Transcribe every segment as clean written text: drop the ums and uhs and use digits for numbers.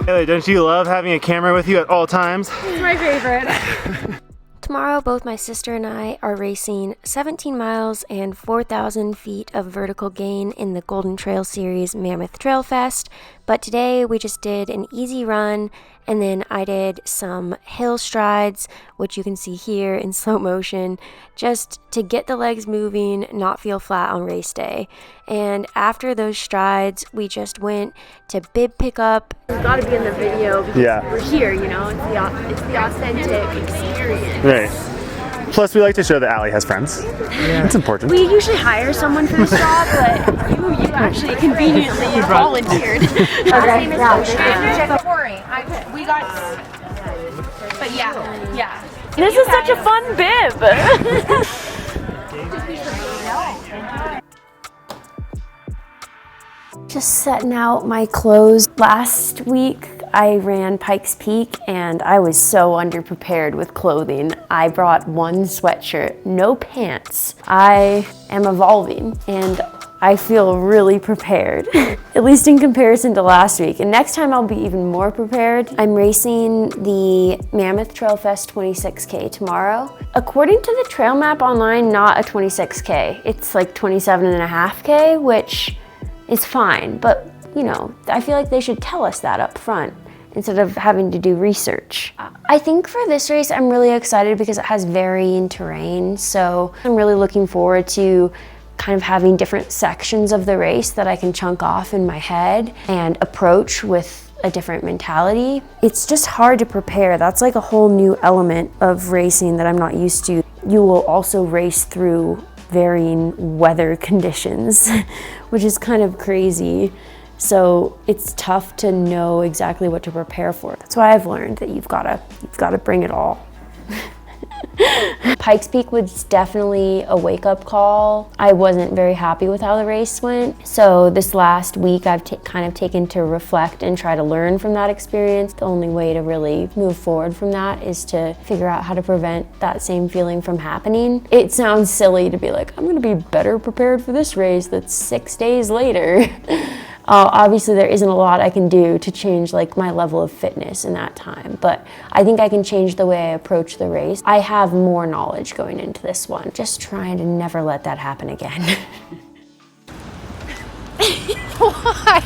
Haley, don't you love having a camera with you at all times? It's my favorite. Tomorrow, both my sister and I are racing 17 miles and 4,000 feet of vertical gain in the Golden Trail Series Mammoth Trail Fest. But today we just did an easy run, and then I did some hill strides, which you can see here in slow motion, just to get the legs moving, not feel flat on race day. And after those strides, we just went to bib pickup. It's got to be in the video because we're here, you know, it's the authentic experience. Right. Plus, we like to show that Allie has friends. Yeah. It's important. We usually hire someone for this job, but you actually conveniently volunteered. Okay. Yeah. Corey, we got. But yeah. This is such a fun bib. Just setting out my clothes. Last week I ran Pike's Peak and I was so underprepared with clothing. I brought one sweatshirt, no pants. I am evolving and I feel really prepared, at least in comparison to last week. And next time I'll be even more prepared. I'm racing the Mammoth Trail Fest 26K tomorrow. According to the trail map online, not a 26K. It's like 27.5K, which is fine, but you know, I feel like they should tell us that up front instead of having to do research. I think for this race, I'm really excited because it has varying terrain. So I'm really looking forward to kind of having different sections of the race that I can chunk off in my head and approach with a different mentality. It's just hard to prepare. That's like a whole new element of racing that I'm not used to. You will also race through varying weather conditions, which is kind of crazy. So it's tough to know exactly what to prepare for. That's why I've learned that you've got to bring it all. Pike's Peak was definitely a wake-up call. I wasn't very happy with how the race went. So this last week I've kind of taken to reflect and try to learn from that experience. The only way to really move forward from that is to figure out how to prevent that same feeling from happening. It sounds silly to be like, I'm gonna be better prepared for this race that's 6 days later. Obviously there isn't a lot I can do to change like my level of fitness in that time, but I think I can change the way I approach the race. I have more knowledge going into this one. Just trying to never let that happen again. Why?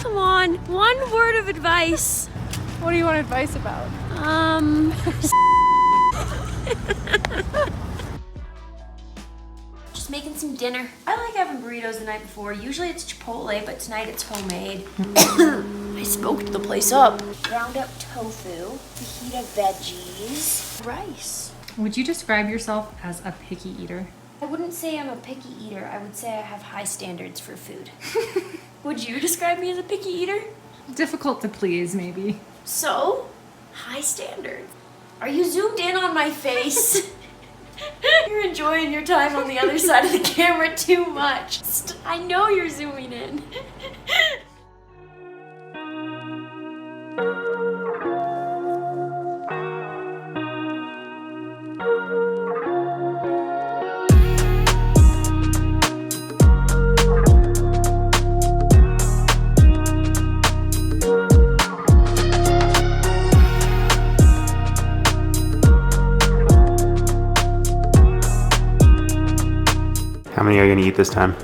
Come on, one word of advice. What do you want advice about? Just making some dinner. I like having burritos the night before. Usually it's Chipotle, but tonight it's homemade. I smoked the place up. Ground up tofu, fajita veggies, rice. Would you describe yourself as a picky eater? I wouldn't say I'm a picky eater. I would say I have high standards for food. Would you describe me as a picky eater? Difficult to please, maybe. So, high standards. Are you zoomed in on my face? You're enjoying your time on the other side of the camera too much. I know you're zooming in. How many are you gonna eat this time?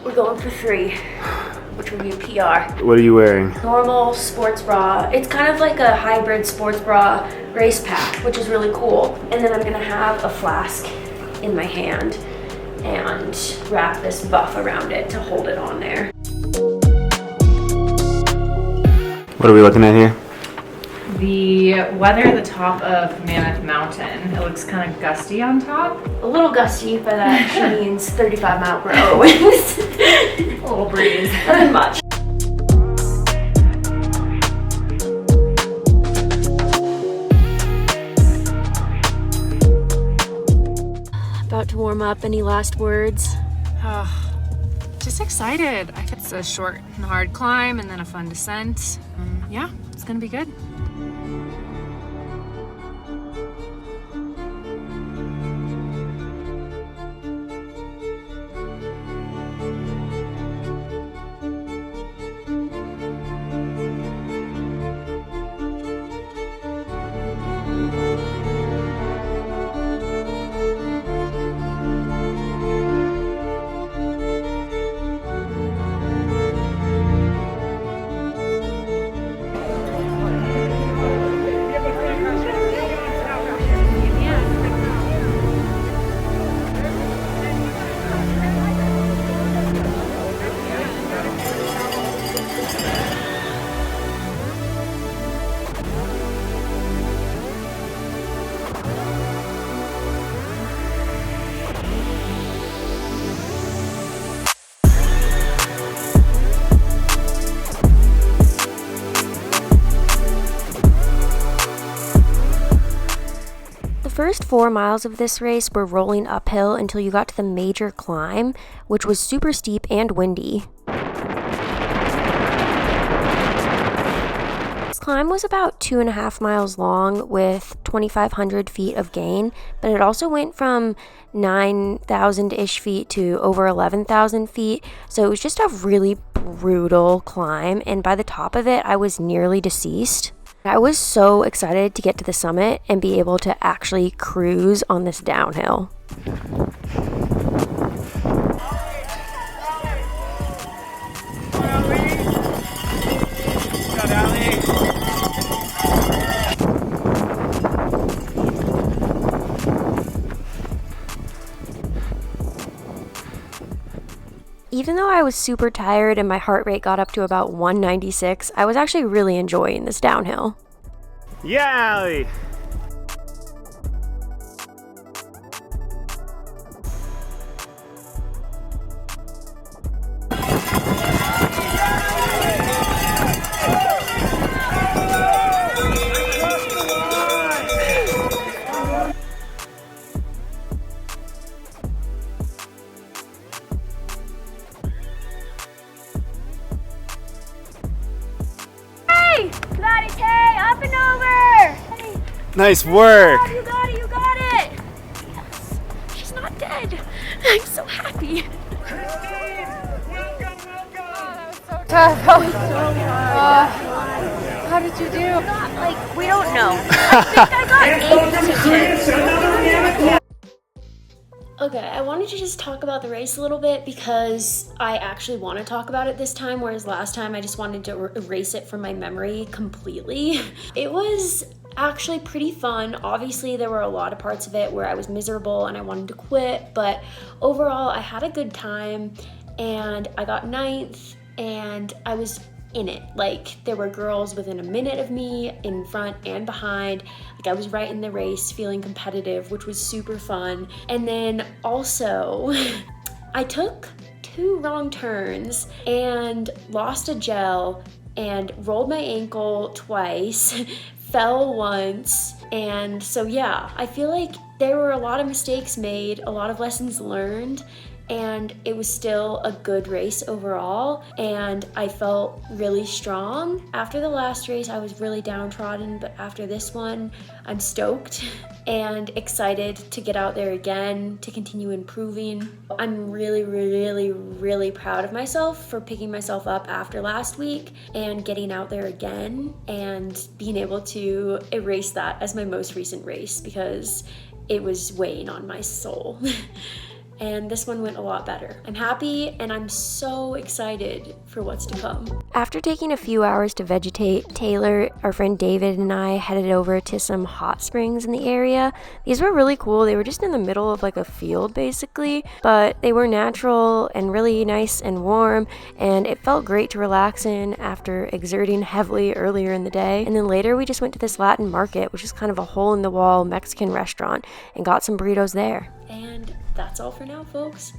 We're going for 3, which will be a PR. What are you wearing? Normal sports bra. It's kind of like a hybrid sports bra race pack, which is really cool. And then I'm gonna have a flask in my hand and wrap this buff around it to hold it on there. What are we looking at here? The weather at the top of Mammoth Mountain. It looks kind of gusty on top. A little gusty, but that actually means 35-mile-per-hour winds. A little breeze. Nothing much. About to warm up. Any last words? Just excited. It's a short and hard climb and then a fun descent. Yeah, it's gonna be good. first 4 miles of this race were rolling uphill until you got to the major climb, which was super steep and windy. This climb was about 2.5 miles long with 2,500 feet of gain, but it also went from 9,000-ish feet to over 11,000 feet, so it was just a really brutal climb, and by the top of it, I was nearly deceased. I was so excited to get to the summit and be able to actually cruise on this downhill. Even though I was super tired and my heart rate got up to about 196, I was actually really enjoying this downhill. Yeah, Allie! Up and over! Hey. Nice work! You got it, you got it! Yes, she's not dead. I'm so happy. Tough. How did you do? Like, we don't know. I think I got 8 to 10. Okay, I wanted to just talk about the race a little bit because I actually want to talk about it this time, whereas last time I just wanted to erase it from my memory completely. It was actually pretty fun. Obviously, there were a lot of parts of it where I was miserable and I wanted to quit, but overall, I had a good time and I got 9th and I was in it. Like, there were girls within a minute of me in front and behind. Like, I was right in the race, feeling competitive, which was super fun. And then also I took 2 wrong turns and lost a gel and rolled my ankle twice, fell once, and so yeah, I feel like there were a lot of mistakes made, a lot of lessons learned, and it was still a good race overall, and I felt really strong. After the last race, I was really downtrodden, but after this one, I'm stoked and excited to get out there again, to continue improving. I'm really, really, really proud of myself for picking myself up after last week and getting out there again and being able to erase that as my most recent race because it was weighing on my soul. And this one went a lot better. I'm happy and I'm so excited for what's to come. After taking a few hours to vegetate, Taylor, our friend David, and I headed over to some hot springs in the area. These were really cool. They were just in the middle of like a field basically, but they were natural and really nice and warm, and it felt great to relax in after exerting heavily earlier in the day. And then later we just went to this Latin market, which is kind of a hole-in-the-wall Mexican restaurant, and got some burritos there. And that's all for now, folks.